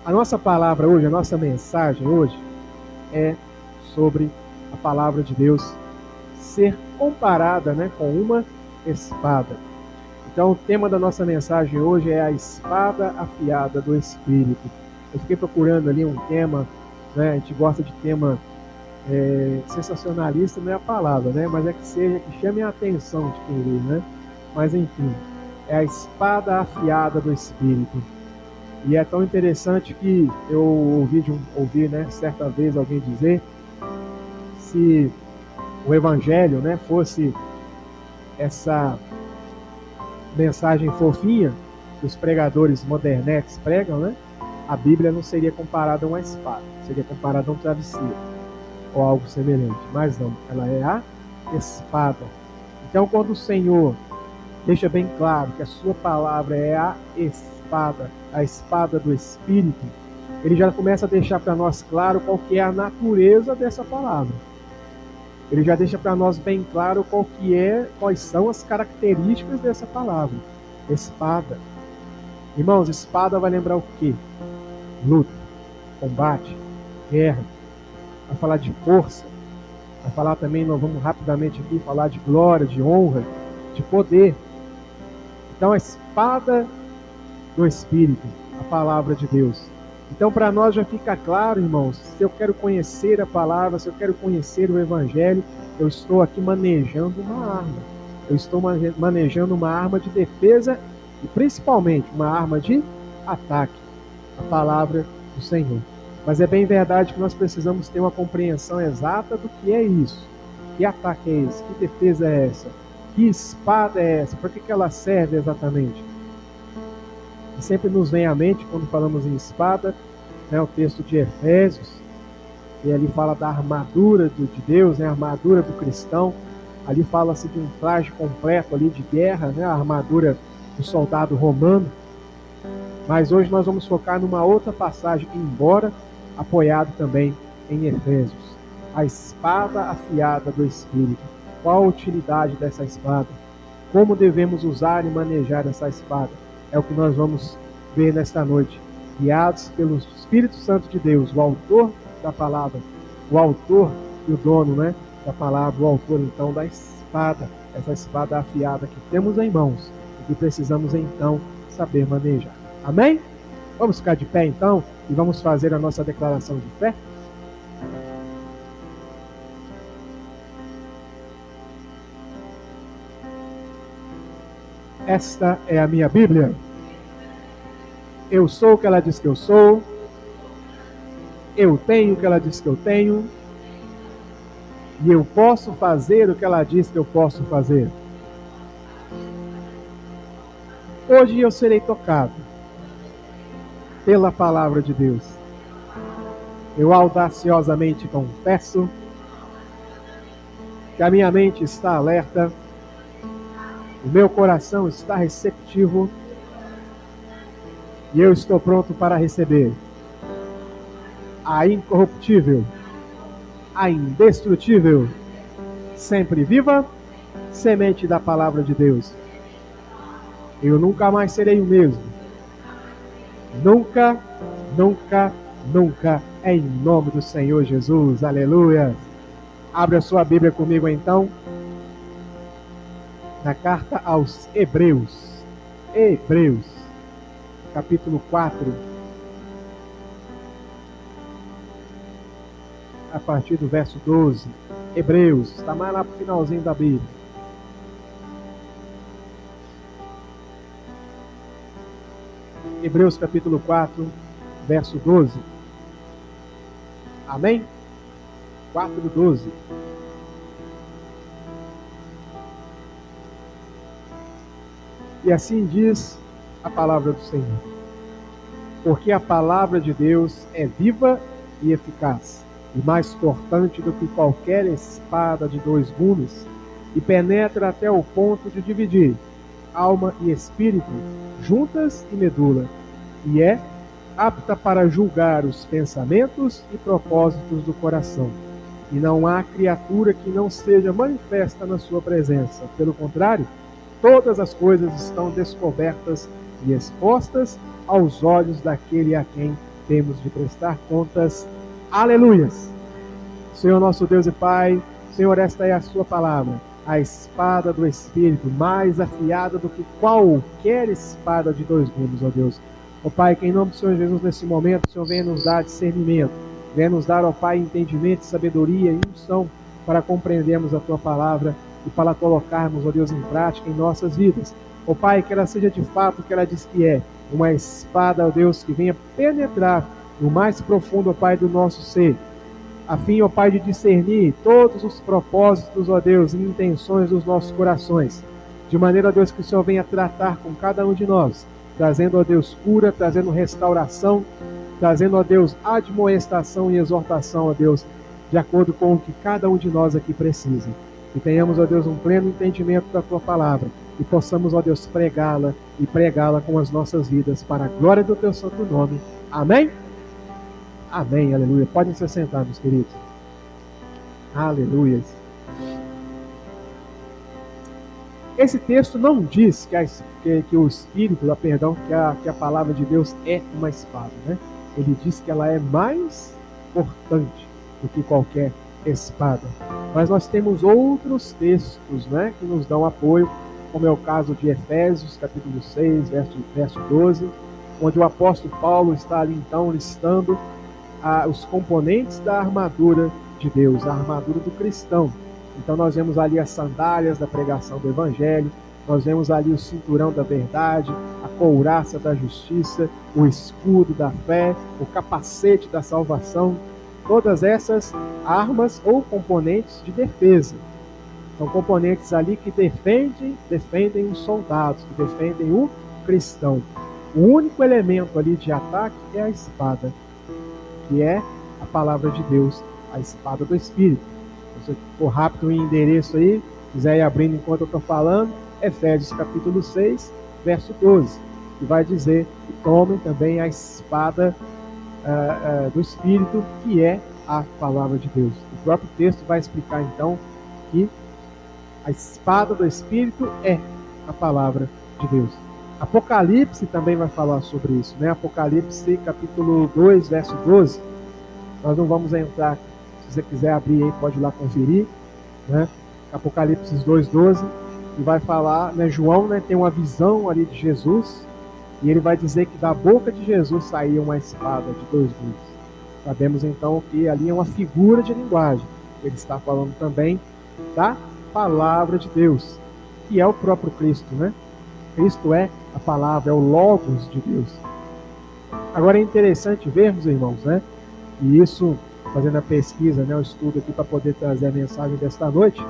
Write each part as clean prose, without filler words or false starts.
A nossa palavra hoje, a nossa mensagem hoje é sobre a palavra de Deus ser comparada, com uma espada. Então, o tema da nossa mensagem hoje é a espada afiada do Espírito. Eu fiquei procurando ali um tema, a gente gosta de tema sensacionalista, não é a palavra, mas é que seja que chame a atenção de quem lê, Mas, enfim, é a espada afiada do Espírito. E é tão interessante que eu ouvi, certa vez alguém dizer, se o Evangelho, fosse essa mensagem fofinha que os pregadores modernetes pregam, a Bíblia não seria comparada a uma espada, seria comparada a um travesseiro ou algo semelhante. Mas não, ela é a espada. Então, quando o Senhor deixa bem claro que a sua palavra é a espada do Espírito, ele já começa a deixar para nós claro qual que é a natureza dessa palavra. Ele já deixa para nós bem claro quais são as características dessa palavra. Espada. Irmãos, espada vai lembrar o quê? Luta, combate, guerra. Vai falar de força. Vai falar também, nós vamos rapidamente aqui falar de glória, de honra, de poder. Então, a espada do Espírito, a palavra de Deus. Então, para nós já fica claro, irmãos, se eu quero conhecer a palavra, se eu quero conhecer o Evangelho, eu estou aqui manejando uma arma. Eu estou manejando uma arma de defesa e principalmente uma arma de ataque, a palavra do Senhor. Mas é bem verdade que nós precisamos ter uma compreensão exata do que é isso. Que ataque é esse? Que defesa é essa? Que espada é essa? Para que ela serve exatamente? E sempre nos vem à mente, quando falamos em espada, o texto de Efésios, e ali fala da armadura de Deus, a armadura do cristão. Ali fala-se de um traje completo ali de guerra, a armadura do soldado romano. Mas hoje nós vamos focar numa outra passagem, embora apoiado também em Efésios. A espada afiada do Espírito. Qual a utilidade dessa espada? Como devemos usar e manejar essa espada? É o que nós vamos ver nesta noite, guiados pelo Espírito Santo de Deus, o autor da palavra, o autor e o dono, da palavra, o autor então da espada, essa espada afiada que temos em mãos e que precisamos então saber manejar. Amém? Vamos ficar de pé então e vamos fazer a nossa declaração de fé? Esta é a minha Bíblia. Eu sou o que ela diz que eu sou. Eu tenho o que ela diz que eu tenho. E eu posso fazer o que ela diz que eu posso fazer. Hoje eu serei tocado pela palavra de Deus. Eu audaciosamente confesso que a minha mente está alerta, o meu coração está receptivo e eu estou pronto para receber a incorruptível, a indestrutível, sempre viva semente da palavra de Deus. Eu nunca mais serei o mesmo. Nunca, nunca, nunca, em nome do Senhor Jesus. Aleluia. Abre a sua Bíblia comigo então, na carta aos Hebreus. Hebreus, capítulo 4, a partir do verso 12. Hebreus, está mais lá para o finalzinho da Bíblia. Hebreus capítulo 4, verso 12. Amém? 4:12. E assim diz a palavra do Senhor. Porque a palavra de Deus é viva e eficaz, e mais cortante do que qualquer espada de 2 gumes, e penetra até o ponto de dividir alma e espírito, juntas e medula, e é apta para julgar os pensamentos e propósitos do coração. E não há criatura que não seja manifesta na sua presença. Pelo contrário, todas as coisas estão descobertas e expostas aos olhos daquele a quem temos de prestar contas. Aleluias! Senhor nosso Deus e Pai, Senhor, esta é a sua palavra, a espada do Espírito, mais afiada do que qualquer espada de dois gumes, ó Deus. Ó Pai, que em nome do Senhor Jesus, nesse momento, o Senhor venha nos dar discernimento, venha nos dar, ó Pai, entendimento, sabedoria e unção para compreendermos a tua palavra e para colocarmos, ó Deus, em prática em nossas vidas. Ó Pai, que ela seja de fato o que ela diz que é, uma espada, ó Deus, que venha penetrar no mais profundo, ó Pai, do nosso ser, a fim, ó Pai, de discernir todos os propósitos, ó Deus, e intenções dos nossos corações, de maneira, ó Deus, que o Senhor venha tratar com cada um de nós, trazendo, ó Deus, cura, trazendo restauração, trazendo, ó Deus, admoestação e exortação, ó Deus, de acordo com o que cada um de nós aqui precisa. Que tenhamos, ó Deus, um pleno entendimento da tua palavra e possamos, ó Deus, pregá-la e pregá-la com as nossas vidas para a glória do teu santo nome. Amém? Amém, aleluia. Podem se sentar, meus queridos. Aleluia. Esse texto não diz que o Espírito, que a palavra de Deus é uma espada, né? Ele diz que ela é mais importante do que qualquer espada. Mas nós temos outros textos, né, que nos dão apoio, como é o caso de Efésios, capítulo 6, verso 12, onde o apóstolo Paulo está ali então listando os componentes da armadura de Deus, a armadura do cristão. Então nós vemos ali as sandálias da pregação do Evangelho, nós vemos ali o cinturão da verdade, a couraça da justiça, o escudo da fé, o capacete da salvação, todas essas armas ou componentes de defesa. São componentes ali que defendem os soldados, que defendem o cristão. O único elemento ali de ataque é a espada, que é a palavra de Deus, a espada do Espírito. Se você for rápido em endereço aí, quiser ir abrindo enquanto eu estou falando, Efésios capítulo 6, verso 12, que vai dizer que tomem também a espada do Espírito, que é a palavra de Deus. O próprio texto vai explicar então que a espada do Espírito é a palavra de Deus. Apocalipse também vai falar sobre isso, né? Apocalipse capítulo 2, verso 12. Nós não vamos entrar, se você quiser abrir aí, pode ir lá conferir, né? Apocalipse 2, 12, e vai falar, né? João, né, tem uma visão ali de Jesus, e ele vai dizer que da boca de Jesus saía uma espada de dois gumes. Sabemos então que ali é uma figura de linguagem. Ele está falando também da palavra de Deus, que é o próprio Cristo, né? Cristo é a palavra, é o Logos de Deus. Agora é interessante vermos, irmãos, né? E isso, fazendo a pesquisa, né, o estudo aqui para poder trazer a mensagem desta noite,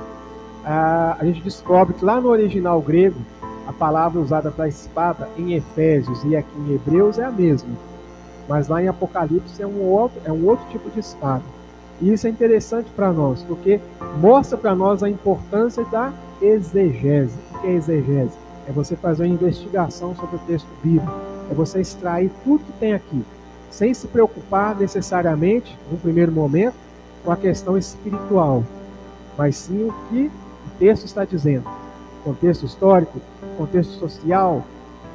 a gente descobre que lá no original grego, a palavra usada para espada em Efésios e aqui em Hebreus é a mesma. Mas lá em Apocalipse é um outro tipo de espada. E isso é interessante para nós, porque mostra para nós a importância da exegese. O que é exegese? É você fazer uma investigação sobre o texto bíblico. É você extrair tudo que tem aqui, sem se preocupar necessariamente, num primeiro momento, com a questão espiritual, mas sim o que o texto está dizendo. Contexto histórico, contexto social,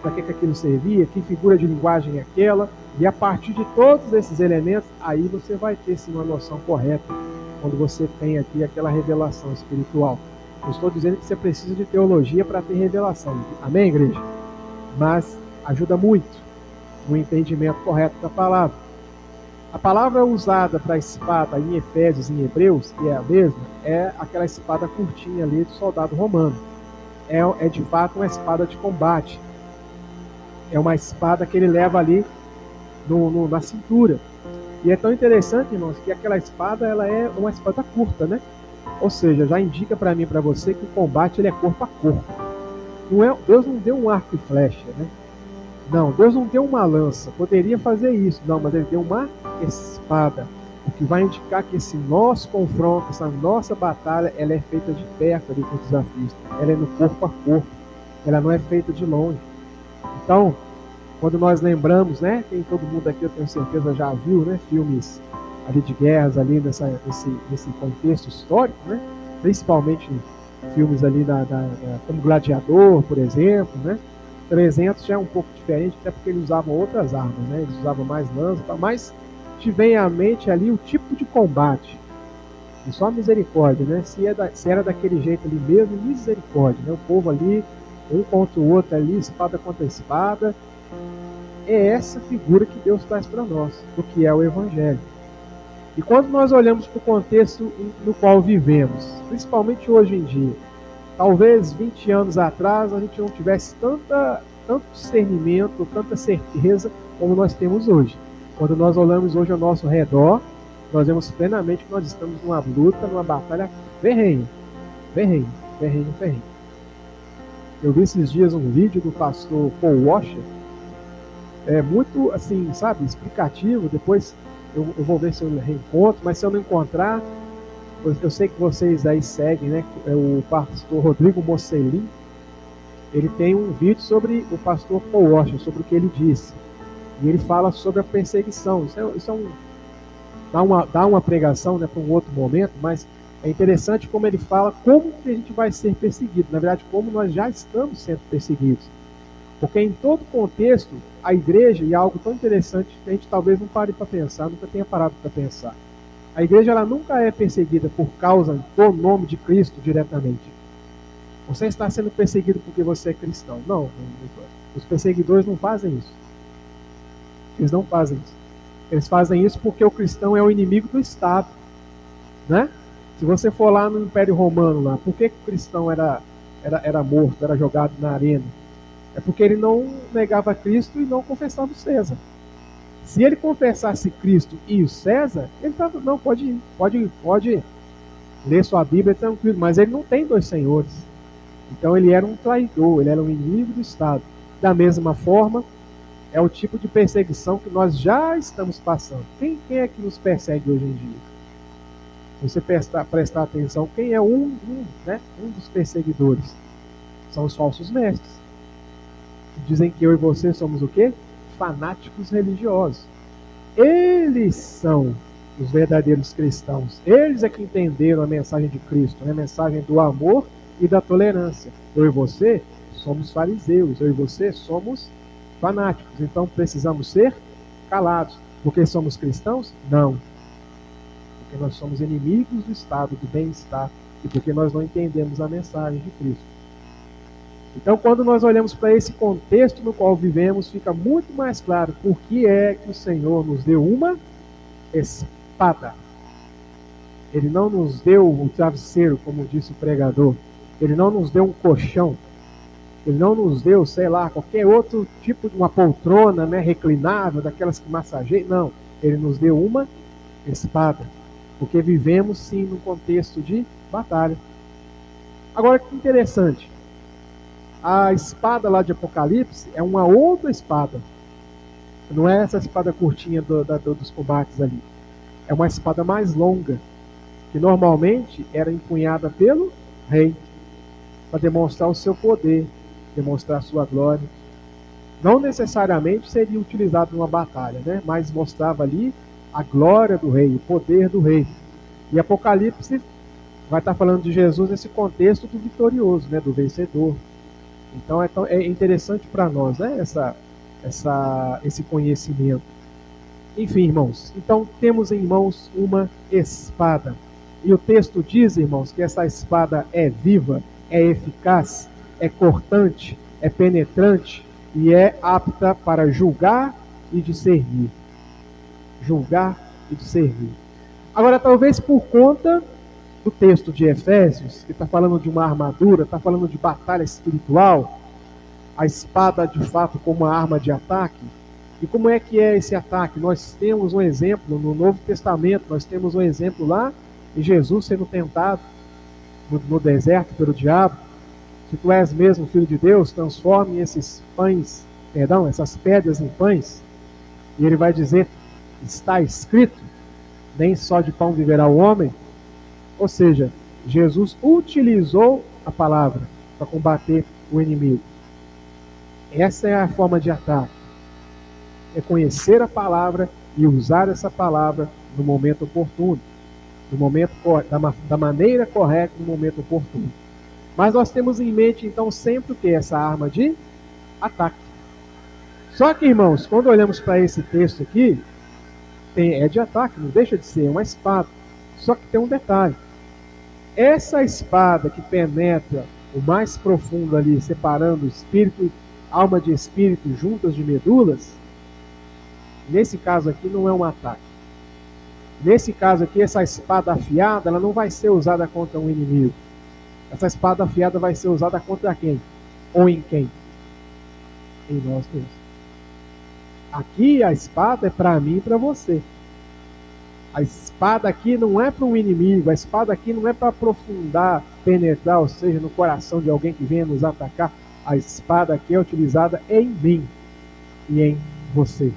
para que aquilo servia, que figura de linguagem é aquela, e a partir de todos esses elementos, aí você vai ter sim uma noção correta, quando você tem aqui aquela revelação espiritual. Eu estou dizendo que você precisa de teologia para ter revelação, amém, igreja? Mas ajuda muito no entendimento correto da palavra. A palavra usada para espada em Efésios e em Hebreus, que é a mesma, é aquela espada curtinha ali do soldado romano. É de fato uma espada de combate. É uma espada que ele leva ali na cintura. E é tão interessante, irmãos, que aquela espada ela é uma espada curta, né? Ou seja, já indica para mim e para você que o combate ele é corpo a corpo. Deus não deu um arco e flecha, né? Não, Deus não deu uma lança. Poderia fazer isso, não, mas ele deu uma espada. O que vai indicar que esse nosso confronto, essa nossa batalha, ela é feita de perto ali com os desafios. Ela é no corpo a corpo. Ela não é feita de longe. Então, quando nós lembramos, né? Todo mundo aqui, eu tenho certeza, já viu, né? Filmes ali de guerras, ali nesse contexto histórico, né? Principalmente filmes ali como Gladiador, por exemplo, né? 300 já é um pouco diferente, até porque eles usavam outras armas, né? Eles usavam mais lança, mas te vem à mente ali o tipo de combate. E só misericórdia, né? Se era daquele jeito ali mesmo, misericórdia, né? O povo ali, um contra o outro ali, espada contra espada. É essa figura que Deus traz para nós, do que é o Evangelho. E quando nós olhamos para o contexto no qual vivemos, principalmente hoje em dia, talvez 20 anos atrás a gente não tivesse tanto discernimento, tanta certeza como nós temos hoje. Quando nós olhamos hoje ao nosso redor, nós vemos plenamente que nós estamos numa luta, numa batalha ferrenha. Ferrenha, ferrenha, ferrenha. Eu vi esses dias um vídeo do pastor Paul Washer, muito, assim, sabe, explicativo. Depois eu vou ver se eu reencontro, mas se eu não encontrar, eu sei que vocês aí seguem, né? O pastor Rodrigo Mocelin. Ele tem um vídeo sobre o pastor Paul Washer, sobre o que ele disse. E ele fala sobre a perseguição. Dá uma pregação, né, para um outro momento, mas é interessante como ele fala como que a gente vai ser perseguido. Na verdade, como nós já estamos sendo perseguidos. Porque em todo contexto, a igreja, e é algo tão interessante que a gente talvez não pare para pensar, nunca tenha parado para pensar. A igreja ela nunca é perseguida por causa do nome de Cristo diretamente. Você está sendo perseguido porque você é cristão. Não, os perseguidores não fazem isso. Eles não fazem isso. Eles fazem isso porque o cristão é o inimigo do Estado, né? Se você for lá no Império Romano, lá, por que o cristão era morto, era jogado na arena? É porque ele não negava Cristo e não confessava o César. Se ele confessasse Cristo e o César, ele estava, não, pode ir, pode ler sua Bíblia tranquilo, mas ele não tem dois senhores. Então ele era um traidor, ele era um inimigo do Estado. Da mesma forma, é o tipo de perseguição que nós já estamos passando. Quem é que nos persegue hoje em dia? Se você prestar atenção, quem é um dos perseguidores? São os falsos mestres. Dizem que eu e você somos o quê? Fanáticos religiosos. Eles são os verdadeiros cristãos. Eles é que entenderam a mensagem de Cristo, né? A mensagem do amor e da tolerância. Eu e você somos fariseus. Eu e você somos fanáticos. Então precisamos ser calados. Porque somos cristãos? Não. Porque nós somos inimigos do estado do bem-estar e porque nós não entendemos a mensagem de Cristo. Então, quando nós olhamos para esse contexto no qual vivemos, fica muito mais claro por que é que o Senhor nos deu uma espada. Ele não nos deu um travesseiro, como disse o pregador. Ele não nos deu um colchão. Ele não nos deu, sei lá, qualquer outro tipo de uma poltrona, né, reclinável, daquelas que massageiam. Não. Ele nos deu uma espada. Porque vivemos, sim, num contexto de batalha. Agora, que interessante. A espada lá de Apocalipse é uma outra espada. Não é essa espada curtinha dos combates ali. É uma espada mais longa, que normalmente era empunhada pelo rei, para demonstrar o seu poder, demonstrar a sua glória. Não necessariamente seria utilizado numa batalha, né? Mas mostrava ali a glória do rei, o poder do rei. E Apocalipse vai estar falando de Jesus nesse contexto do vitorioso, né? Do vencedor. Então é interessante para nós, né? Esse conhecimento. Enfim, irmãos, então temos em mãos uma espada. E o texto diz, irmãos, que essa espada é viva, é eficaz, é cortante, é penetrante e é apta para julgar e discernir. Julgar e discernir. Agora, talvez por conta do texto de Efésios, que está falando de uma armadura, está falando de batalha espiritual, a espada de fato como uma arma de ataque. E como é que é esse ataque? Nós temos um exemplo no Novo Testamento, nós temos um exemplo lá de Jesus sendo tentado no deserto pelo diabo. Se tu és mesmo filho de Deus, transforme essas pedras em pães. E ele vai dizer, está escrito, nem só de pão viverá o homem. Ou seja, Jesus utilizou a palavra para combater o inimigo. Essa é a forma de ataque. É conhecer a palavra e usar essa palavra no momento oportuno, no momento da maneira correta, no momento oportuno. Mas nós temos em mente, então, sempre o que? Essa arma de ataque. Só que, irmãos, quando olhamos para esse texto aqui, é de ataque, não deixa de ser, é uma espada. Só que tem um detalhe. Essa espada que penetra o mais profundo ali, separando espírito, alma de espírito, juntas de medulas, nesse caso aqui não é um ataque. Nesse caso aqui, essa espada afiada, ela não vai ser usada contra um inimigo. Essa espada afiada vai ser usada contra quem? Ou em quem? Em nós mesmos. Aqui a espada é para mim e para você. A espada aqui não é para um inimigo, a espada aqui não é para aprofundar, penetrar, ou seja, no coração de alguém que venha nos atacar. A espada aqui é utilizada em mim e em você.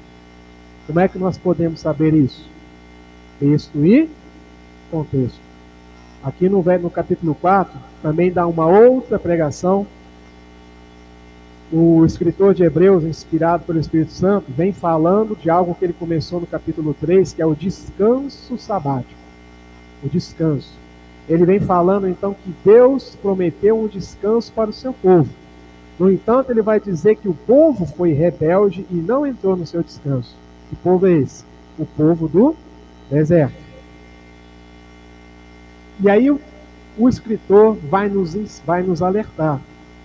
Como é que nós podemos saber isso? Texto e contexto. Aqui no capítulo 4, também dá uma outra pregação. O escritor de Hebreus, inspirado pelo Espírito Santo, vem falando de algo que ele começou no capítulo 3, que é o descanso sabático. O descanso. Ele vem falando então que Deus prometeu um descanso para o seu povo. No entanto, ele vai dizer que o povo foi rebelde e não entrou no seu descanso. Que povo é esse? O povo do deserto. E aí o escritor vai nos alertar.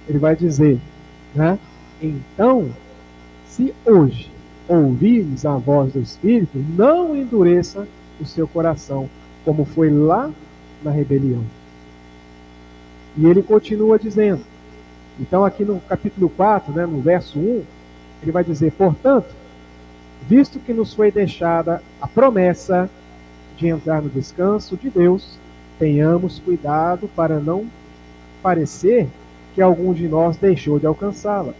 Ele vai dizer, né? Então, se hoje ouvires a voz do Espírito, não endureça o seu coração, como foi lá na rebelião. E ele continua dizendo. Então aqui no capítulo 4, né, no verso 1, ele vai dizer, portanto, visto que nos foi deixada a promessa de entrar no descanso de Deus, tenhamos cuidado para não parecer que algum de nós deixou de alcançá-la.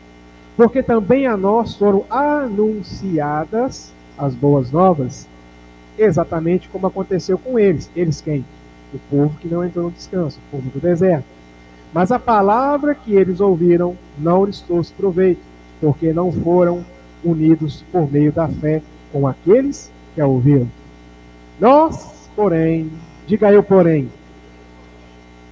Porque também a nós foram anunciadas as boas novas, exatamente como aconteceu com eles. Eles quem? O povo que não entrou no descanso, o povo do deserto. Mas a palavra que eles ouviram não lhes trouxe proveito, porque não foram unidos por meio da fé com aqueles que a ouviram. Nós, porém, diga eu, porém,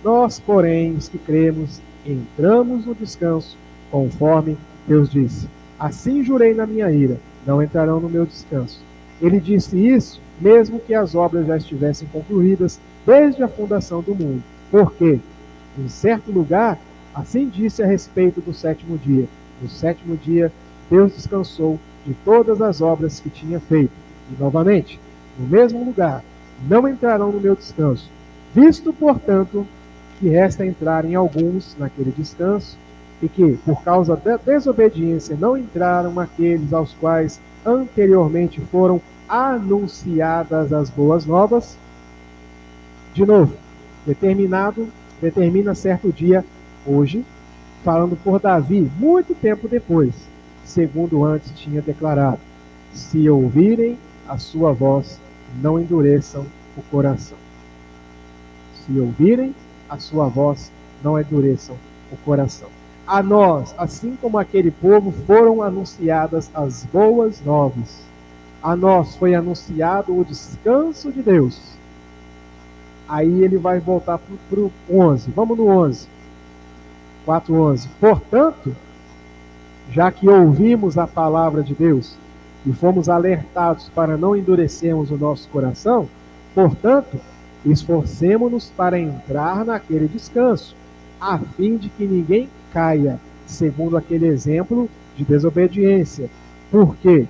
nós, porém, os que cremos, entramos no descanso, conforme Deus disse. Assim jurei na minha ira, não entrarão no meu descanso. Ele disse isso, mesmo que as obras já estivessem concluídas desde a fundação do mundo. Porque, em certo lugar, assim disse a respeito do sétimo dia. No sétimo dia, Deus descansou de todas as obras que tinha feito. E, novamente, no mesmo lugar, não entrarão no meu descanso. Visto, portanto, que resta entrarem alguns naquele descanso, e que, por causa da desobediência, não entraram aqueles aos quais anteriormente foram anunciadas as boas novas. De novo, determina certo dia, hoje, falando por Davi, muito tempo depois, segundo antes tinha declarado, se ouvirem a sua voz, não endureçam o coração. Se ouvirem a sua voz, não endureçam o coração. A nós, assim como aquele povo, foram anunciadas as boas novas. A nós foi anunciado o descanso de Deus. Aí ele vai voltar para o 11. Vamos no 11. 4:11. Portanto, já que ouvimos a palavra de Deus e fomos alertados para não endurecermos o nosso coração, portanto, esforcemo-nos para entrar naquele descanso, a fim de que ninguém caia, segundo aquele exemplo de desobediência. Porque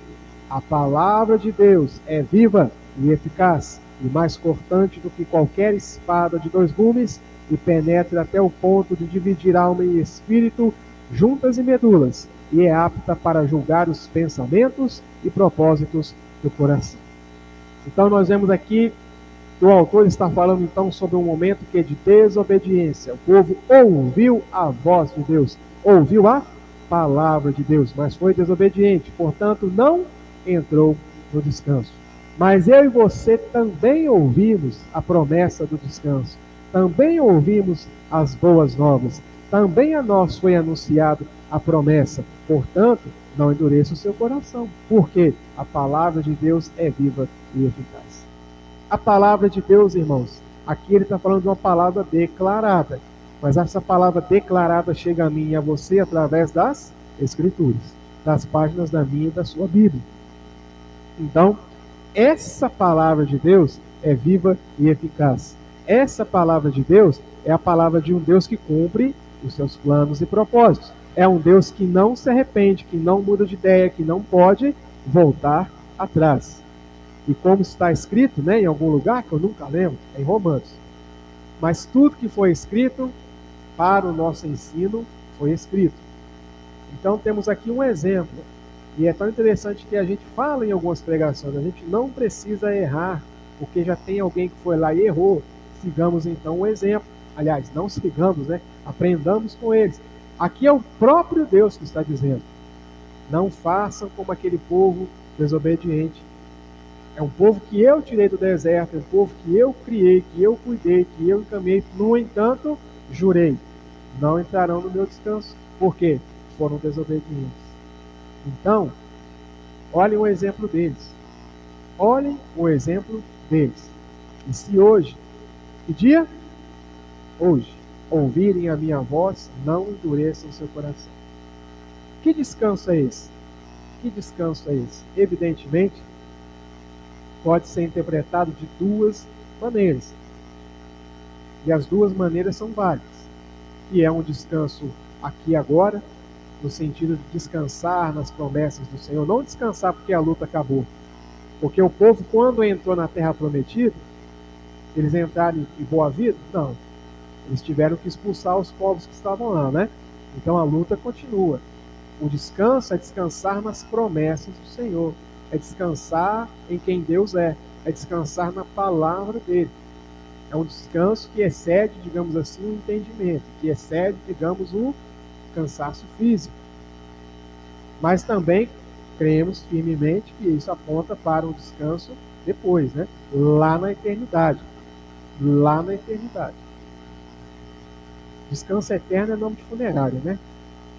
a palavra de Deus é viva e eficaz, e mais cortante do que qualquer espada de 2 gumes, e penetra até o ponto de dividir alma e espírito, juntas e medulas, e é apta para julgar os pensamentos e propósitos do coração. Então nós vemos aqui que o autor está falando então sobre um momento que é de desobediência. O povo ouviu a voz de Deus, ouviu a palavra de Deus, mas foi desobediente, portanto não entrou no descanso. Mas eu e você também ouvimos a promessa do descanso, também ouvimos as boas novas, também a nós foi anunciado a promessa, portanto não endureça o seu coração, porque a palavra de Deus é viva e eficaz. A palavra de Deus, irmãos, aqui ele está falando de uma palavra declarada, mas essa palavra declarada chega a mim e a você através das Escrituras, das páginas da minha e da sua Bíblia. Então, essa palavra de Deus é viva e eficaz. Essa palavra de Deus é a palavra de um Deus que cumpre os seus planos e propósitos. É um Deus que não se arrepende, que não muda de ideia, que não pode voltar atrás. E como está escrito, né, em algum lugar, que eu nunca lembro, é em Romanos. Mas tudo que foi escrito para o nosso ensino foi escrito. Então temos aqui um exemplo. E é tão interessante que a gente fala em algumas pregações, a gente não precisa errar, porque já tem alguém que foi lá e errou. Sigamos então o exemplo. Aliás, não sigamos, né? Aprendamos com eles. Aqui é o próprio Deus que está dizendo: não façam como aquele povo desobediente. É um povo que eu tirei do deserto, é um povo que eu criei, que eu cuidei, que eu encaminhei. No entanto, jurei, não entrarão no meu descanso. Por quê? Foram desobedientes. Então, olhem o exemplo deles. Olhem o exemplo deles. E se hoje, que dia? Hoje, ouvirem a minha voz, não endureçam seu coração. Que descanso é esse? Que descanso é esse? Evidentemente, pode ser interpretado de duas maneiras. E as duas maneiras são válidas. Que é um descanso aqui e agora, no sentido de descansar nas promessas do Senhor. Não descansar porque a luta acabou. Porque o povo, quando entrou na terra prometida, eles entraram em boa vida? Não. Eles tiveram que expulsar os povos que estavam lá, né? Então a luta continua. O descanso é descansar nas promessas do Senhor. É descansar em quem Deus é. É descansar na palavra dele. É um descanso que excede, digamos assim, o entendimento. Que excede, digamos, o cansaço físico. Mas também cremos firmemente que isso aponta para um descanso depois, né? Lá na eternidade. Lá na eternidade. Descanso eterno é nome de funerária, né?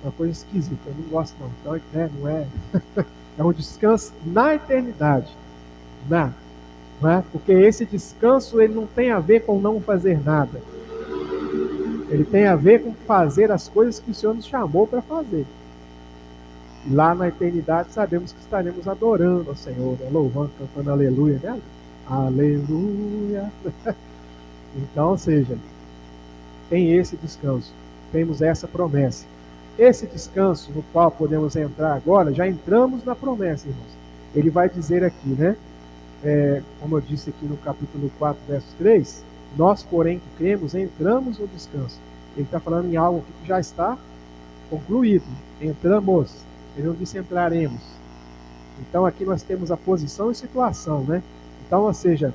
Uma coisa esquisita, eu não gosto não. Então, não é. É um descanso na eternidade. Não é? Porque esse descanso ele não tem a ver com não fazer nada. Ele tem a ver com fazer as coisas que o Senhor nos chamou para fazer. E lá na eternidade sabemos que estaremos adorando ao Senhor, né? Louvando, cantando aleluia, né? Aleluia. Então, ou seja, tem esse descanso. Temos essa promessa. Esse descanso no qual podemos entrar agora, já entramos na promessa, irmãos. Ele vai dizer aqui, né? Como eu disse aqui no capítulo 4, verso 3, nós, porém, que cremos, entramos no descanso. Ele está falando em algo que já está concluído. Entramos. Ele não disse entraremos. Então aqui nós temos a posição e situação, né? Então, ou seja,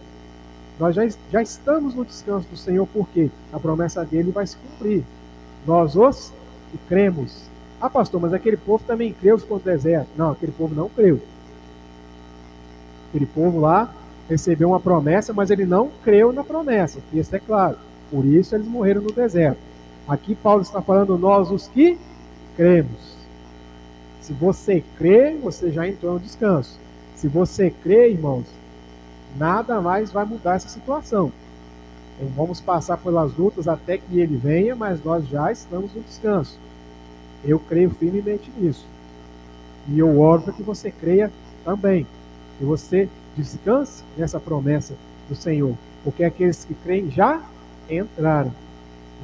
nós já estamos no descanso do Senhor, porque a promessa dele vai se cumprir. Nós os que cremos. Ah, pastor, mas aquele povo também creu e ficou no deserto. Não, aquele povo não creu. Aquele povo lá recebeu uma promessa, mas ele não creu na promessa. Isso é claro. Por isso eles morreram no deserto. Aqui Paulo está falando nós os que cremos. Se você crê, você já entrou no descanso. Se você crê, irmãos, nada mais vai mudar essa situação. Então, vamos passar pelas lutas até que ele venha, mas nós já estamos no descanso. Eu creio firmemente nisso. E eu oro para que você creia também. Que você descanse nessa promessa do Senhor. Porque aqueles que creem já entraram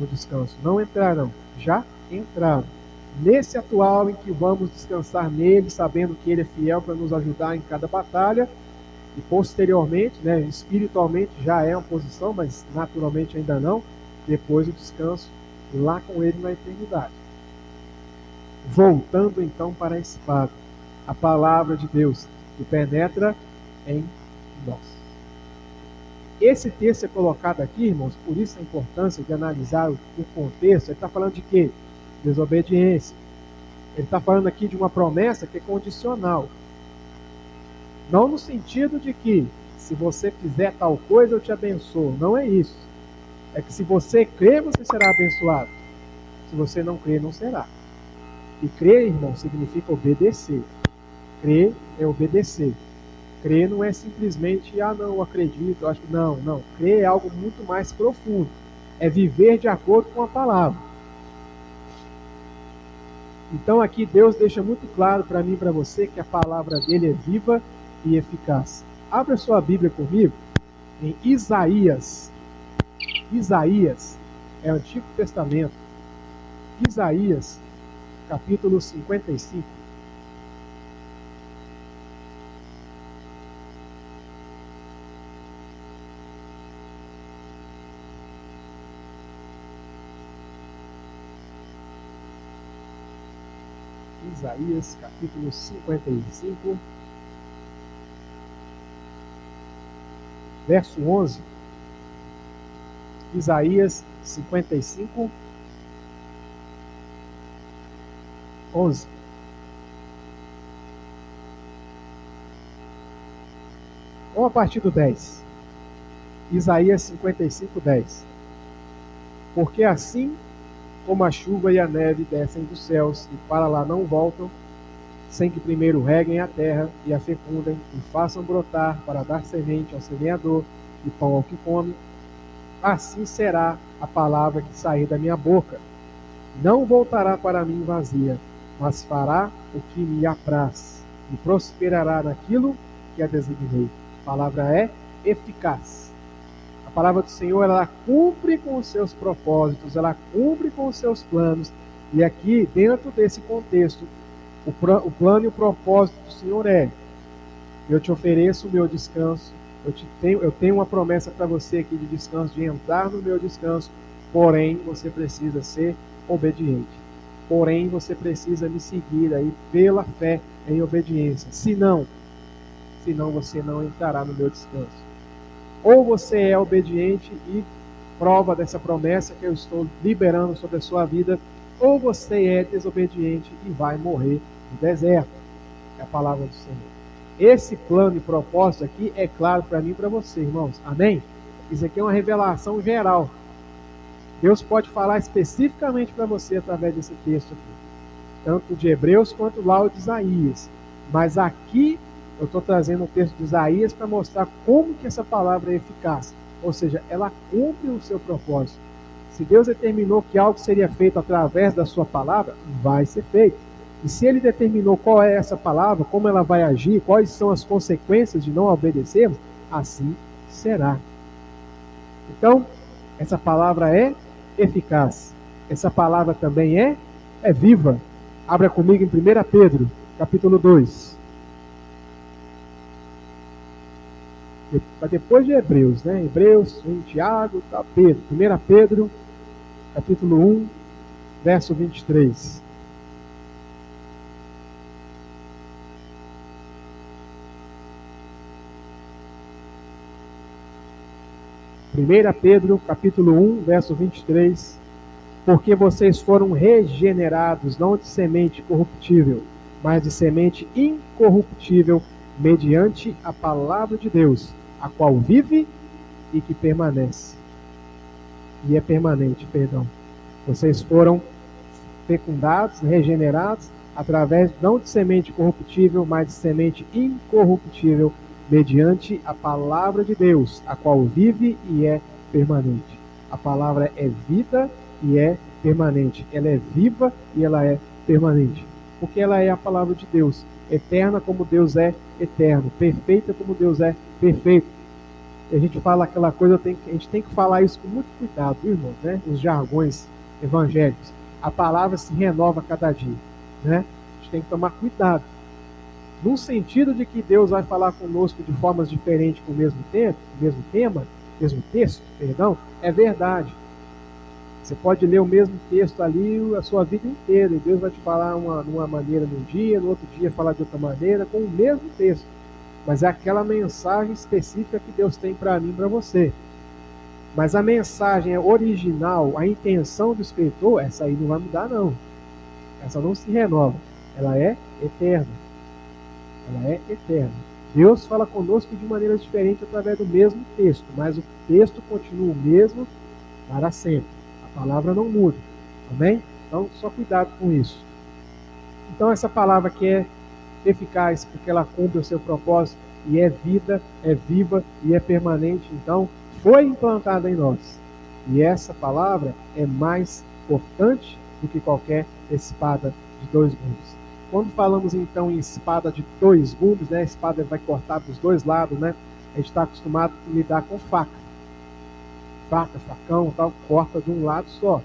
no descanso. Não entrarão, já entraram. Nesse atual em que vamos descansar nele, sabendo que ele é fiel para nos ajudar em cada batalha, e posteriormente, né, espiritualmente já é uma posição, mas naturalmente ainda não, depois o descanso lá com ele na eternidade. Voltando então para a espada, a palavra de Deus que penetra em nós. Esse texto é colocado aqui, irmãos, por isso a importância de analisar o contexto. Ele está falando de quê? Desobediência. Ele está falando aqui de uma promessa que é condicional. Não no sentido de que, se você fizer tal coisa, eu te abençoo. Não é isso. É que se você crer, você será abençoado. Se você não crer, não será. E crer, irmão, significa obedecer. Crer é obedecer. Crer não é simplesmente, não, eu acredito, eu acho que não. Crer é algo muito mais profundo. É viver de acordo com a palavra. Então aqui Deus deixa muito claro para mim e para você que a palavra dele é viva e eficaz. Abra sua Bíblia comigo em Isaías. Isaías é o Antigo Testamento. Isaías, capítulo 55. Isaías, capítulo 55, verso 11. Isaías 55, 11. Ou a partir do 10. Isaías 55, 10. Porque assim como a chuva e a neve descem dos céus e para lá não voltam, sem que primeiro reguem a terra e a fecundem e façam brotar para dar semente ao semeador e pão ao que come, assim será a palavra que sair da minha boca. Não voltará para mim vazia, mas fará o que me apraz e prosperará naquilo que a designei. A palavra é eficaz. A palavra do Senhor, ela cumpre com os seus propósitos, ela cumpre com os seus planos. E aqui, dentro desse contexto, o plano e o propósito do Senhor é: eu te ofereço o meu descanso, eu tenho uma promessa para você aqui de descanso, de entrar no meu descanso, porém você precisa ser obediente. Porém você precisa me seguir aí pela fé em obediência. Senão você não entrará no meu descanso. Ou você é obediente e prova dessa promessa que eu estou liberando sobre a sua vida, ou você é desobediente e vai morrer no deserto. É a palavra do Senhor. Esse plano e propósito aqui é claro para mim e para você, irmãos. Amém? Isso aqui é uma revelação geral. Deus pode falar especificamente para você através desse texto aqui. Tanto de Hebreus quanto lá o de Isaías. Mas aqui eu estou trazendo o texto de Isaías para mostrar como que essa palavra é eficaz. Ou seja, ela cumpre o seu propósito. Se Deus determinou que algo seria feito através da sua palavra, vai ser feito. E se ele determinou qual é essa palavra, como ela vai agir, quais são as consequências de não obedecermos, assim será. Então, essa palavra é eficaz. Essa palavra também é viva. Abra comigo em 1 Pedro, capítulo 2. Depois de Hebreus, né? Hebreus, Tiago, Pedro. 1 Pedro, capítulo 1, verso 23. Primeira Pedro, capítulo 1, verso 23. Porque vocês foram regenerados, não de semente corruptível, mas de semente incorruptível, mediante a palavra de Deus, a qual vive e que permanece. E é permanente, perdão. Vocês foram fecundados, regenerados, através não de semente corruptível, mas de semente incorruptível, mediante a palavra de Deus, a qual vive e é permanente. A palavra é vida e é permanente. Ela é viva e ela é permanente. Porque ela é a palavra de Deus. Eterna como Deus é eterno. Perfeita como Deus é perfeito. E a gente fala aquela coisa, a gente tem que falar isso com muito cuidado, viu, irmão? Né? Os jargões evangélicos. A palavra se renova a cada dia. Né? A gente tem que tomar cuidado. No sentido de que Deus vai falar conosco de formas diferentes com o mesmo tempo, mesmo tema, mesmo texto, perdão, é verdade. Você pode ler o mesmo texto ali a sua vida inteira, e Deus vai te falar numa maneira num dia, no outro dia falar de outra maneira, com o mesmo texto. Mas é aquela mensagem específica que Deus tem para mim e para você. Mas a mensagem original, a intenção do escritor, essa aí não vai mudar não. Essa não se renova. Ela é eterna. Ela é eterna. Deus fala conosco de maneiras diferentes através do mesmo texto, mas o texto continua o mesmo para sempre. A palavra não muda. Amém? Então, só cuidado com isso. Então, essa palavra que é eficaz, porque ela cumpre o seu propósito e é vida, é viva e é permanente. Então, foi implantada em nós. E essa palavra é mais importante do que qualquer espada de dois gumes. Quando falamos então em espada de dois gumes, né, a espada vai cortar dos dois lados, né? A gente está acostumado a lidar com faca. Faca, facão, tal, corta de um lado só,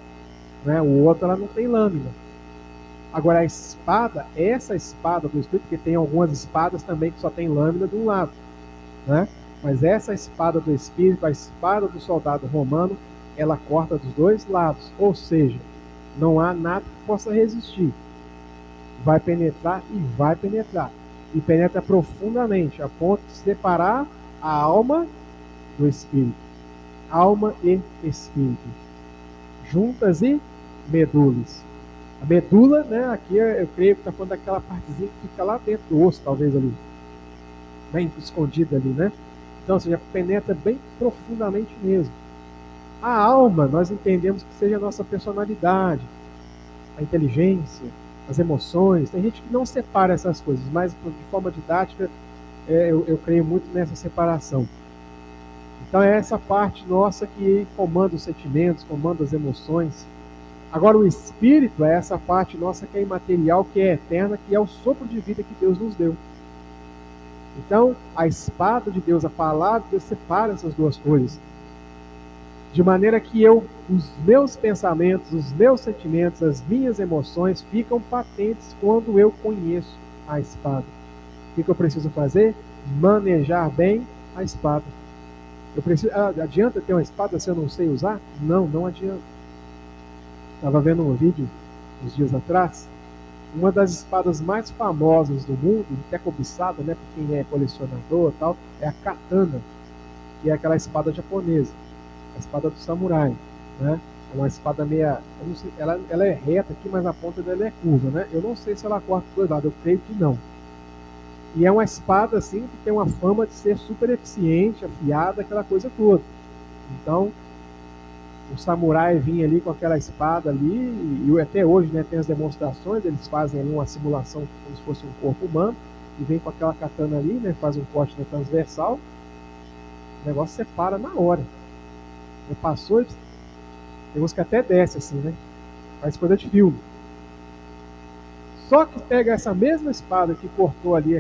né? O outro ela não tem lâmina. Agora a espada, essa espada do Espírito, porque tem algumas espadas também que só tem lâmina de um lado, né? Mas essa espada do Espírito, a espada do soldado romano, ela corta dos dois lados, ou seja, não há nada que possa resistir. Vai penetrar e vai penetrar. E penetra profundamente, a ponto de separar a alma do Espírito. Alma e Espírito. Juntas e medulas. A medula, né, aqui eu creio que está falando daquela partezinha que fica lá dentro do osso, talvez ali. Bem escondida ali, né? Então, ou seja, penetra bem profundamente mesmo. A alma, nós entendemos que seja a nossa personalidade, a inteligência, as emoções. Tem gente que não separa essas coisas, mas de forma didática, eu creio muito nessa separação. Então é essa parte nossa que comanda os sentimentos, comanda as emoções. Agora o Espírito é essa parte nossa que é imaterial, que é eterna, que é o sopro de vida que Deus nos deu. Então, a espada de Deus, a palavra de Deus separa essas duas coisas. De maneira que os meus pensamentos, os meus sentimentos, as minhas emoções ficam patentes quando eu conheço a espada. O que eu preciso fazer? Manejar bem a espada. Eu preciso, adianta ter uma espada se eu não sei usar? Não, não adianta. Estava vendo um vídeo uns dias atrás. Uma das espadas mais famosas do mundo, até cobiçada, né, por quem é colecionador e tal, é a katana, que é aquela espada japonesa, a espada do samurai, né? É uma espada meia, eu não sei, ela é reta aqui, mas a ponta dela é curva, né? Eu não sei se ela corta dos dois lados, eu creio que não. E é uma espada assim que tem uma fama de ser super eficiente, afiada, aquela coisa toda. Então, o samurai vinha ali com aquela espada ali, e até hoje, né, tem as demonstrações, eles fazem ali uma simulação como se fosse um corpo humano, e vem com aquela katana ali, né, faz um corte na transversal, o negócio separa na hora. Você passou, tem uns que até desce assim, né, faz coisa de filme. Só que pega essa mesma espada que cortou ali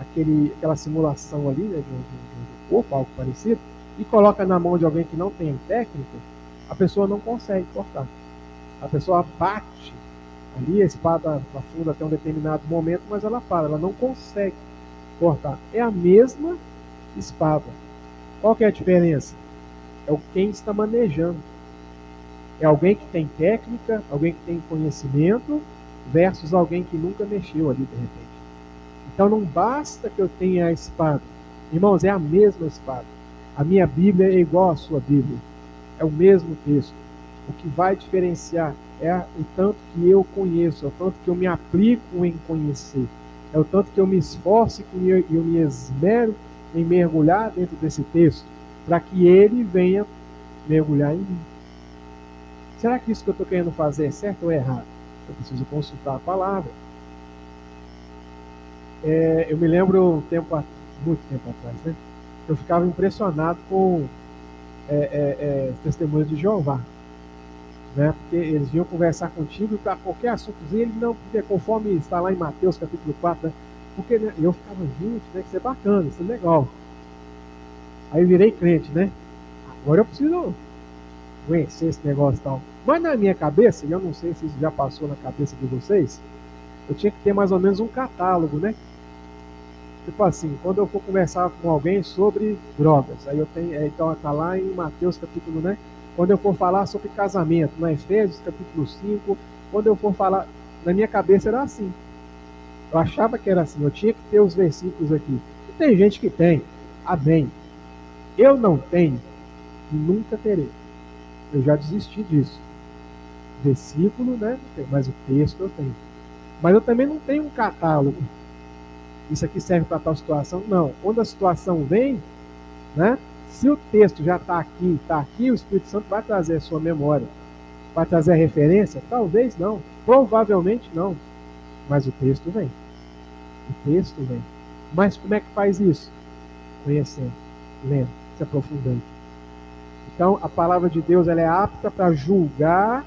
aquela simulação ali, né, de um corpo, algo parecido, e coloca na mão de alguém que não tem técnica, a pessoa não consegue cortar. A pessoa bate ali, a espada afunda até um determinado momento, mas ela para, ela não consegue cortar. É a mesma espada. Qual que é a diferença? É o quem está manejando. É alguém que tem técnica, alguém que tem conhecimento, versus alguém que nunca mexeu ali de repente. Então não basta que eu tenha a espada. Irmãos, é a mesma espada. A minha Bíblia é igual à sua Bíblia. É o mesmo texto. O que vai diferenciar é o tanto que eu conheço, é o tanto que eu me aplico em conhecer. É o tanto que eu me esforço e eu me esmero em mergulhar dentro desse texto, para que ele venha mergulhar em mim. Será que isso que eu estou querendo fazer é certo ou é errado? Eu preciso consultar a palavra. Eu me lembro muito tempo atrás, né? Eu ficava impressionado com testemunhos de Jeová, né? Porque eles vinham conversar contigo para qualquer assuntozinho, ele não, porque conforme está lá em Mateus capítulo 4, né? Porque né, eu ficava, gente, né, que isso é bacana, isso é legal. Aí eu virei crente, né? Agora eu preciso conhecer esse negócio e tal. Mas na minha cabeça, e eu não sei se isso já passou na cabeça de vocês, eu tinha que ter mais ou menos um catálogo, né? Tipo assim, quando eu for conversar com alguém sobre drogas, aí eu tenho, então está lá em Mateus capítulo, né? Quando eu for falar sobre casamento, na Efésios capítulo 5, quando eu for falar, na minha cabeça era assim. Eu achava que era assim, eu tinha que ter os versículos aqui. E tem gente que tem, amém. Eu não tenho e nunca terei. Eu já desisti disso. Versículo, né? Mas o texto eu tenho. Mas eu também não tenho um catálogo. Isso aqui serve para tal situação? Não. Quando a situação vem, né? Se o texto já está aqui, o Espírito Santo vai trazer a sua memória. Vai trazer a referência? Talvez não. Provavelmente não. Mas o texto vem. O texto vem. Mas como é que faz isso? Conhecendo, lendo, se aprofundando. Então, a palavra de Deus ela é apta para julgar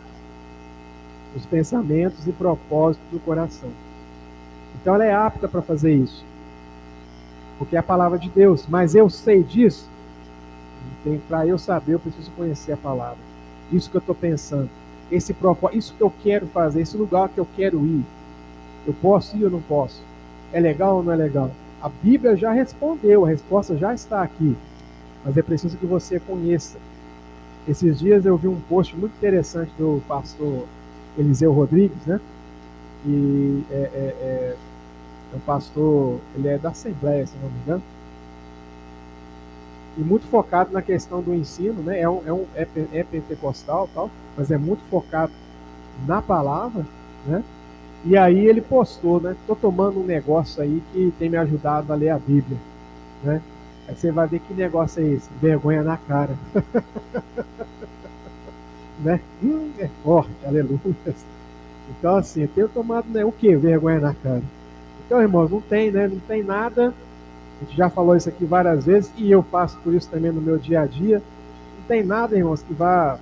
os pensamentos e propósitos do coração. Então ela é apta para fazer isso, porque é a palavra de Deus. Mas eu sei disso? Para eu saber, eu preciso conhecer a palavra. Isso que eu estou pensando, esse propósito, isso que eu quero fazer, esse lugar que eu quero ir. Eu posso ir ou não posso? É legal ou não é legal? A Bíblia já respondeu, a resposta já está aqui. Mas é preciso que você conheça. Esses dias eu vi um post muito interessante do pastor Eliseu Rodrigues, né? E é um pastor, ele é da Assembleia, se não me engano. E muito focado na questão do ensino, né? É pentecostal, tal, mas é muito focado na palavra, né? E aí ele postou, né? Tô tomando um negócio aí que tem me ajudado a ler a Bíblia, né? Aí você vai ver que negócio é esse, vergonha na cara, né? É forte, aleluia. Então assim, eu tenho tomado, né, o que? Vergonha na cara. Então, irmãos, não tem, né? Não tem nada. A gente já falou isso aqui várias vezes e eu passo por isso também no meu dia a dia. Não tem nada, irmãos, que vá,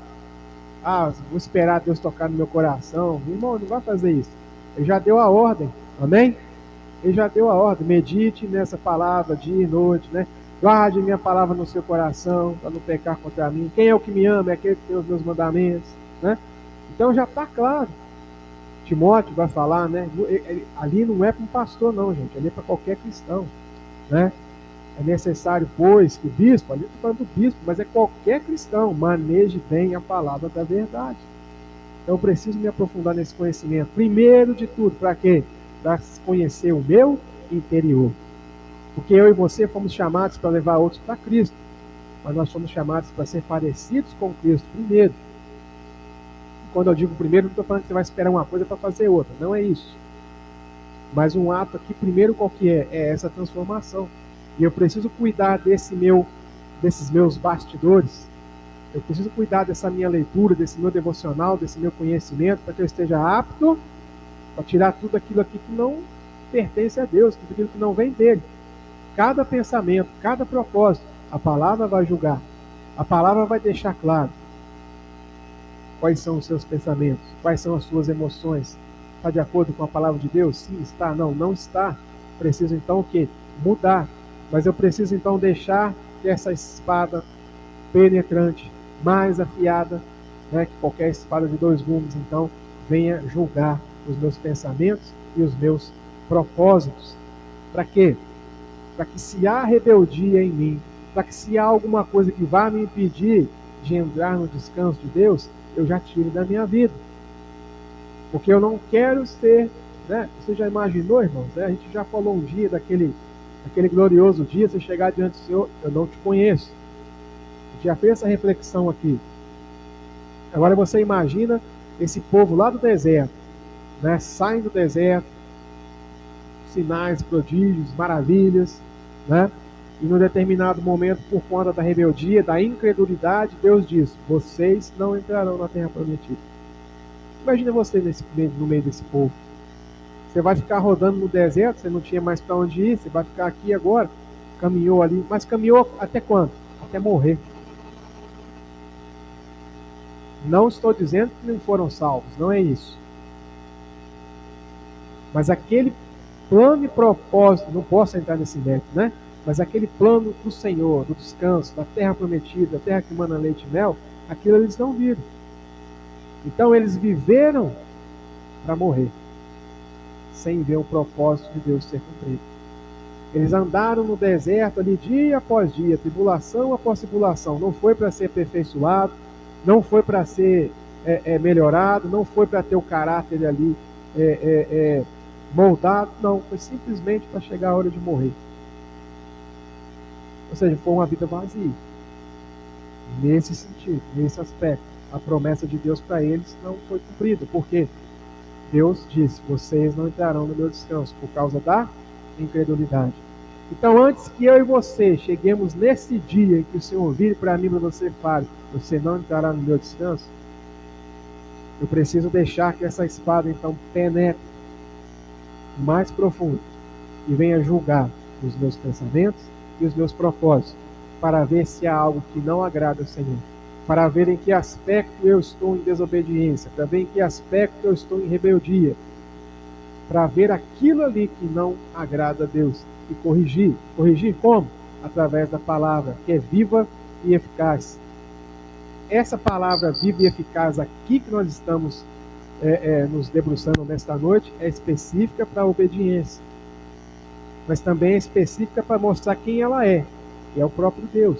vou esperar Deus tocar no meu coração. Irmão, não vai fazer isso. Ele já deu a ordem, amém? Ele já deu a ordem. Medite nessa palavra dia e noite, né? Guarde minha palavra no seu coração para não pecar contra mim. Quem é o que me ama é aquele que tem os meus mandamentos, né? Então já está claro. Timóteo vai falar, né? Ali não é para um pastor, não, gente. Ali é para qualquer cristão, né? É necessário, pois, que o bispo, ali estou falando do bispo, mas é qualquer cristão, maneje bem a palavra da verdade. Então eu preciso me aprofundar nesse conhecimento. Primeiro de tudo, para quê? Para conhecer o meu interior. Porque eu e você fomos chamados para levar outros para Cristo. Mas nós somos chamados para ser parecidos com Cristo primeiro. Quando eu digo primeiro, não estou falando que você vai esperar uma coisa para fazer outra. Não é isso. Mas um ato aqui, primeiro qual que é? É essa transformação. E eu preciso cuidar desses meus bastidores. Eu preciso cuidar dessa minha leitura, desse meu devocional, desse meu conhecimento, para que eu esteja apto para tirar tudo aquilo aqui que não pertence a Deus, tudo aquilo que não vem dele. Cada pensamento, cada propósito, a palavra vai julgar. A palavra vai deixar claro quais são os seus pensamentos, quais são as suas emoções. Está de acordo com a palavra de Deus? Sim, está. Não, não está. Preciso então o quê? Mudar. Mas eu preciso então deixar que essa espada penetrante, mais afiada, né, que qualquer espada de dois gumes, então, venha julgar os meus pensamentos e os meus propósitos. Para quê? Para que se há rebeldia em mim, para que se há alguma coisa que vá me impedir de entrar no descanso de Deus, eu já tire da minha vida. Porque eu não quero ser, né? Você já imaginou, irmãos? Né? A gente já falou um dia daquele glorioso dia, você chegar diante do Senhor, eu não te conheço. A gente já fez essa reflexão aqui. Agora você imagina esse povo lá do deserto, né? Saem do deserto, sinais, prodígios, maravilhas, né? E num determinado momento, por conta da rebeldia, da incredulidade, Deus diz: vocês não entrarão na terra prometida. Imagina você no meio desse povo. Você vai ficar rodando no deserto, você não tinha mais para onde ir, você vai ficar aqui agora. Caminhou ali, mas caminhou até quando? Até morrer. Não estou dizendo que não foram salvos, não é isso. Mas aquele plano e propósito, não posso entrar nesse mérito, né? Mas aquele plano do Senhor, do descanso, da terra prometida, da terra que mana leite e mel, aquilo eles não viram. Então eles viveram para morrer, sem ver o propósito de Deus ser cumprido. Eles andaram no deserto ali dia após dia, tribulação após tribulação. Não foi para ser aperfeiçoado, não foi para ser melhorado, não foi para ter o caráter ali moldado, não. Foi simplesmente para chegar a hora de morrer. Ou seja, foi uma vida vazia. Nesse sentido, nesse aspecto, a promessa de Deus para eles não foi cumprida. Por quê? Deus disse: vocês não entrarão no meu descanso por causa da incredulidade. Então, antes que eu e você cheguemos nesse dia em que o Senhor vire para mim, para você fale: você não entrará no meu descanso, eu preciso deixar que essa espada então penetre mais profundo e venha julgar os meus pensamentos e os meus propósitos, para ver se há algo que não agrada ao Senhor. para ver em que aspecto eu estou em desobediência, para ver em que aspecto eu estou em rebeldia, para ver aquilo ali que não agrada a Deus e corrigir. Corrigir como? Através da palavra, que é viva e eficaz. Essa palavra viva e eficaz aqui que nós estamos nos debruçando nesta noite é específica para a obediência, mas também é específica para mostrar quem ela é, que é o próprio Deus.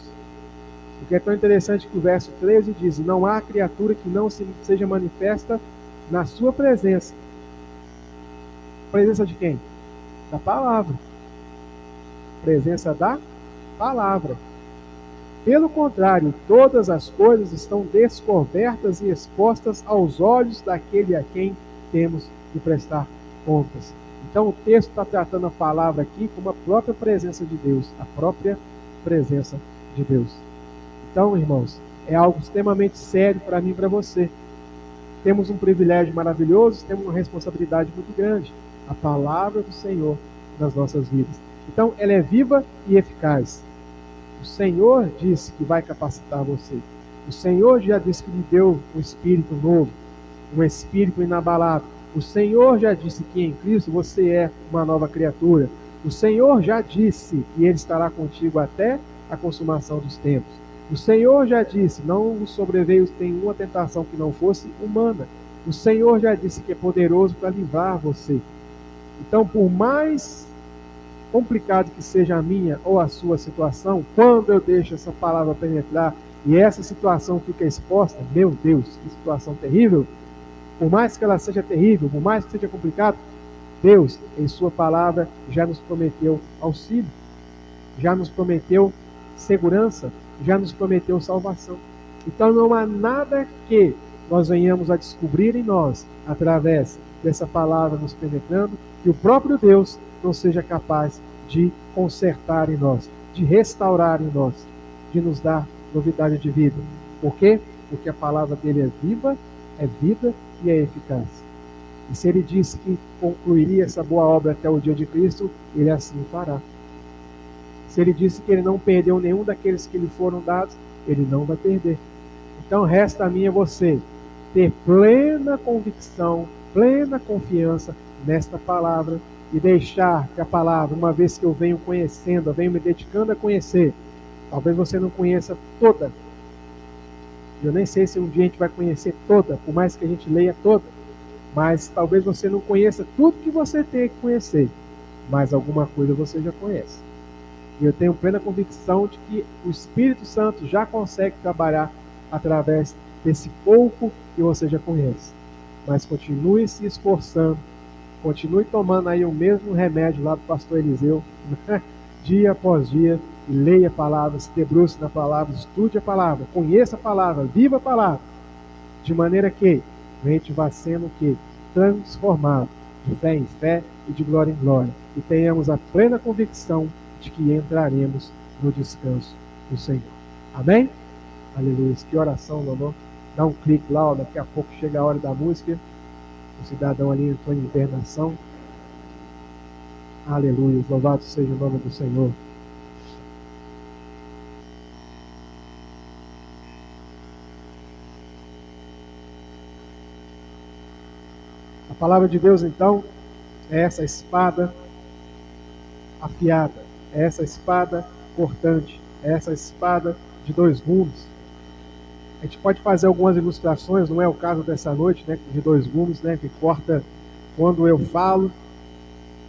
O que é tão interessante que o verso 13 diz: não há criatura que não seja manifesta na sua presença. Presença de quem? Da palavra. Presença da palavra. Pelo contrário, todas as coisas estão descobertas e expostas aos olhos daquele a quem temos de prestar contas. Então o texto está tratando a palavra aqui como a própria presença de Deus, a própria presença de Deus. Então, irmãos, é algo extremamente sério para mim e para você. Temos um privilégio maravilhoso, temos uma responsabilidade muito grande, a palavra do Senhor nas nossas vidas. Então, ela é viva e eficaz. O Senhor disse que vai capacitar você. O Senhor já disse que lhe deu um espírito novo, um espírito inabalável. O Senhor já disse que em Cristo você é uma nova criatura. O Senhor já disse que Ele estará contigo até a consumação dos tempos. O Senhor já disse, não vos sobreveio nenhuma tentação que não fosse humana. O Senhor já disse que é poderoso para livrar você. Então, por mais complicado que seja a minha ou a sua situação, quando eu deixo essa palavra penetrar e essa situação fica exposta, meu Deus, que situação terrível, por mais que ela seja terrível, por mais que seja complicado, Deus, em sua palavra, já nos prometeu auxílio, já nos prometeu segurança, já nos prometeu salvação. Então não há nada que nós venhamos a descobrir em nós, através dessa palavra nos penetrando, que o próprio Deus não seja capaz de consertar em nós, de restaurar em nós, de nos dar novidade de vida. Por quê? Porque a palavra dele é viva, é vida e é eficaz. E se ele disse que concluiria essa boa obra até o dia de Cristo, ele assim fará. Se ele disse que ele não perdeu nenhum daqueles que lhe foram dados, ele não vai perder. Então resta a mim e a você ter plena convicção, plena confiança nesta palavra e deixar que a palavra, uma vez que eu venho conhecendo, eu venho me dedicando a conhecer, talvez você não conheça toda. Eu nem sei se um dia a gente vai conhecer toda, por mais que a gente leia toda, mas talvez você não conheça tudo que você tem que conhecer, mas alguma coisa você já conhece. E eu tenho plena convicção de que o Espírito Santo já consegue trabalhar através desse pouco que você já conhece. Mas continue se esforçando, continue tomando aí o mesmo remédio lá do pastor Eliseu, né? Dia após dia, e leia a palavra, se debruce na palavra, estude a palavra, conheça a palavra, viva a palavra, de maneira que a gente vá sendo o quê? Transformado de fé em fé e de glória em glória. E tenhamos a plena convicção de que entraremos no descanso do Senhor. Amém? Aleluia. Que oração, Lolo. Dá um clique lá, ó, daqui a pouco chega a hora da música. O cidadão ali entrou em hibernação. Aleluia. Louvado seja o nome do Senhor. A palavra de Deus, então, é essa espada afiada, é essa espada cortante, é essa espada de dois gumes. A gente pode fazer algumas ilustrações, não é o caso dessa noite, né, de dois gumes, né, que corta quando eu falo.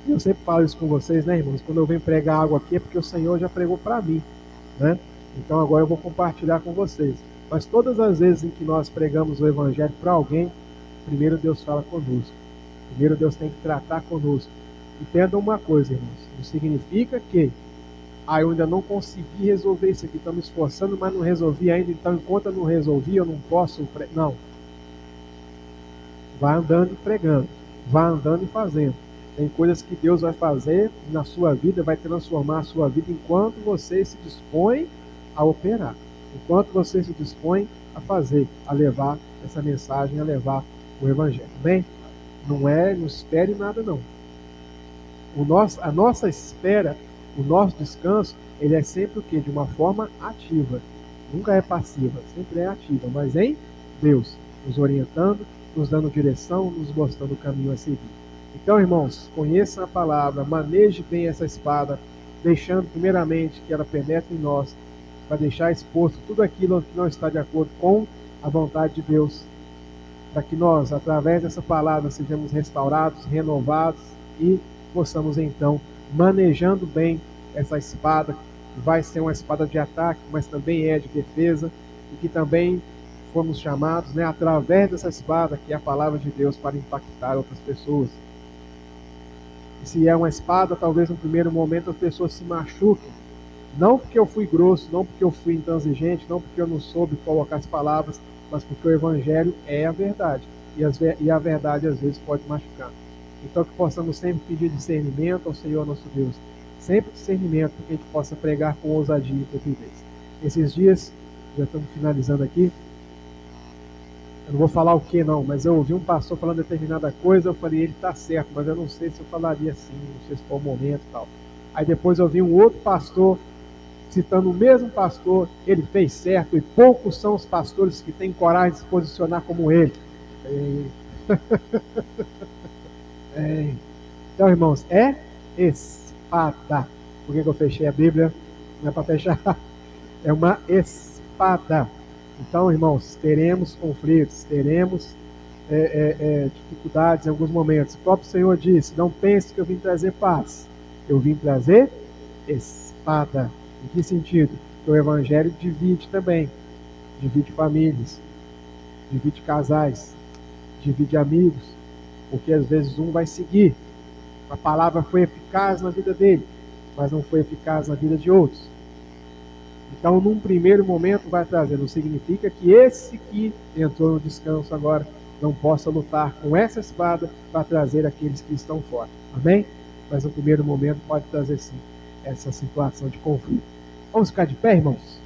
Eu sempre falo isso com vocês, né, irmãos? Quando eu venho pregar algo aqui é porque o Senhor já pregou para mim, né? Então agora eu vou compartilhar com vocês. Mas todas as vezes em que nós pregamos o Evangelho para alguém, primeiro Deus fala conosco. Primeiro Deus tem que tratar conosco. Entendam uma coisa, irmãos. Não significa que eu ainda não consegui resolver isso aqui. Estou me esforçando, mas não resolvi ainda. Então, enquanto eu não resolvi, eu não posso... Não. Vá andando e pregando. Vá andando e fazendo. Tem coisas que Deus vai fazer na sua vida, vai transformar a sua vida enquanto você se dispõe a operar. Enquanto você se dispõe a fazer, a levar essa mensagem, a levar o Evangelho. Bem? Não espere nada, não. A nossa espera, o nosso descanso, ele é sempre o quê? De uma forma ativa. nunca é passiva, sempre é ativa, mas em Deus, nos orientando, nos dando direção, nos mostrando o caminho a seguir. Então, irmãos, conheçam a palavra, maneje bem essa espada, deixando primeiramente que ela penetre em nós, para deixar exposto tudo aquilo que não está de acordo com a vontade de Deus, para que nós, através dessa palavra, sejamos restaurados, renovados e possamos então, manejando bem essa espada, que vai ser uma espada de ataque, mas também é de defesa, e que também fomos chamados, né, através dessa espada, que é a palavra de Deus, para impactar outras pessoas. E se é uma espada, talvez no primeiro momento as pessoas se machuquem, não porque eu fui grosso, não porque eu fui intransigente, não porque eu não soube colocar as palavras, mas porque o Evangelho é a verdade. E a verdade às vezes pode machucar. Então que possamos sempre pedir discernimento ao Senhor nosso Deus. Sempre discernimento, para que a gente possa pregar com ousadia e intrepidez. Esses dias, já estamos finalizando aqui, eu não vou falar o que não, mas eu ouvi um pastor falando determinada coisa, eu falei, ele está certo, mas eu não sei se eu falaria assim, não sei se foi o momento e tal. Aí depois eu vi um outro pastor citando o mesmo pastor, ele fez certo, e poucos são os pastores que têm coragem de se posicionar como ele. Então, irmãos, é espada. Por que eu fechei a Bíblia? Não é para fechar. É uma espada. Então, irmãos, teremos conflitos, teremos dificuldades em alguns momentos. O próprio Senhor disse, não pense que eu vim trazer paz. Eu vim trazer espada. Em que sentido? Que o Evangelho divide também. Divide famílias, divide casais, divide amigos, porque às vezes um vai seguir. A palavra foi eficaz na vida dele, mas não foi eficaz na vida de outros. Então, num primeiro momento vai trazer, não significa que esse que entrou no descanso agora não possa lutar com essa espada para trazer aqueles que estão fora. Amém? Mas no primeiro momento pode trazer sim essa situação de conflito. Vamos ficar de pé, irmãos?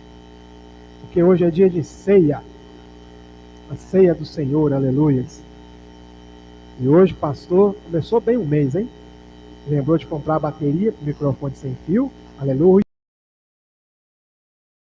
Porque hoje é dia de ceia. A ceia do Senhor, aleluias. E hoje, pastor, começou bem o mês, hein? Lembrou de comprar a bateria para o microfone sem fio, aleluia.